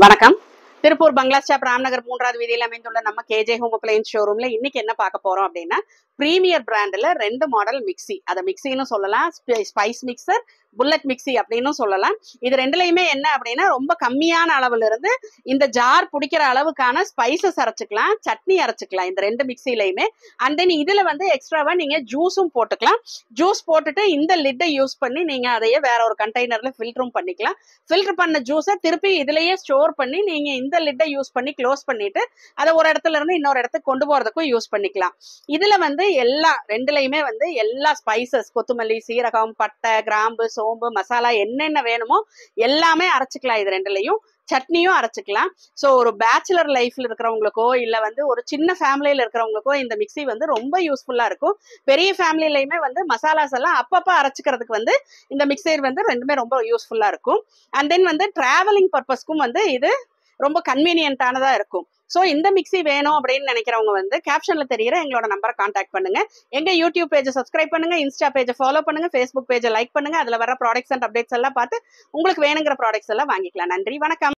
வணக்கம். திருப்பூர் பங்களா ஸ்டாப் ராம்நகர் 3வது வீதியில் அமைந்துள்ள நம்ம கேஜே ஹோம் அப்ளையன்ஸ் ஷோரூம்ல இன்னைக்கு என்ன பார்க்க போறோம் அப்படின்னா, பிரீமியர் பிராண்ட்ல 2 மாடல் மிக்ஸி. அத மிக்ஸின்னு சொல்லலாம், ஸ்பைஸ் மிக்சர், புல்லட் மிக்ஸி அப்படின்னு சொல்லலாம். இது ரெண்டுலயுமே என்ன அப்படின்னா, ரொம்ப கம்மியான அளவுல இருந்து இந்த ஜார் பிடிக்கிற அளவுக்கான ஸ்பைசஸ் அரைச்சுக்கலாம், சட்னி அரைச்சுக்கலாம் இந்த 2 மிக்ஸிலையுமே. அண்ட் தென் இதுல வந்து எக்ஸ்ட்ராவா நீங்க ஜூஸும் போட்டுக்கலாம். ஜூஸ் போட்டுட்டு இந்த லிட்டை யூஸ் பண்ணி நீங்க அதையே வேற ஒரு கண்டெய்னர்ல ஃபில்டரும் பண்ணிக்கலாம். ஃபில்டர் பண்ண ஜூஸை திருப்பி இதுலயே ஸ்டோர் பண்ணி நீங்க இந்த லிட்டை யூஸ் பண்ணி க்ளோஸ் பண்ணிட்டு அதை ஒரு இடத்துல இருந்து இன்னொரு இடத்துக்கு கொண்டு போறதுக்கும் யூஸ் பண்ணிக்கலாம். இதுல வந்து எல்லா ரெண்டுலயுமே வந்து எல்லா ஸ்பைசஸ், கொத்தமல்லி, சீரகம், பட்டை, கிராம்பு, சோம்பு, மசாலா என்னென்ன வேணுமோ எல்லாமே அரைச்சுக்கலாம். இது ரெண்டுலயும் சட்னியும் அரைச்சுக்கலாம். ஸோ ஒரு பேச்சுலர் லைஃப்ல இருக்கிறவங்களுக்கோ இல்ல வந்து ஒரு சின்ன ஃபேமிலியில இருக்கிறவங்களுக்கோ இந்த மிக்ஸி வந்து ரொம்ப யூஸ்ஃபுல்லா இருக்கும். பெரிய ஃபேமிலியிலயுமே வந்து மசாலாஸ் எல்லாம் அப்பப்ப அரைச்சுக்கிறதுக்கு வந்து இந்த மிக்சர் வந்து ரெண்டுமே ரொம்ப யூஸ்ஃபுல்லா இருக்கும். அண்ட் தென் வந்து டிராவலிங் பர்பஸ்க்கும் வந்து இது ரொம்ப கன்வீனியன்டானதா இருக்கும். ஸோ இந்த மிக்ஸி வேணும் அப்படின்னு நினைக்கிறவங்க வந்து கேப்ஷன்ல தெரியுற எங்களோட நம்பரை கான்டாக்ட் பண்ணுங்க. எங்க யூடியூப் பேஜை சப்ஸ்கிரைப் பண்ணுங்க, இன்ஸ்டா பேஜை ஃபாலோ பண்ணுங்க, ஃபேஸ்புக் பேஜை லைக் பண்ணுங்க. அதுல வர ப்ராடக்ட்ஸ் அண்ட் அப்டேட்ஸ் எல்லாம் பார்த்து உங்களுக்கு வேணுங்கிற ப்ராடக்ட்ஸ் எல்லாம் வாங்கிக்கலாம். நன்றி, வணக்கம்.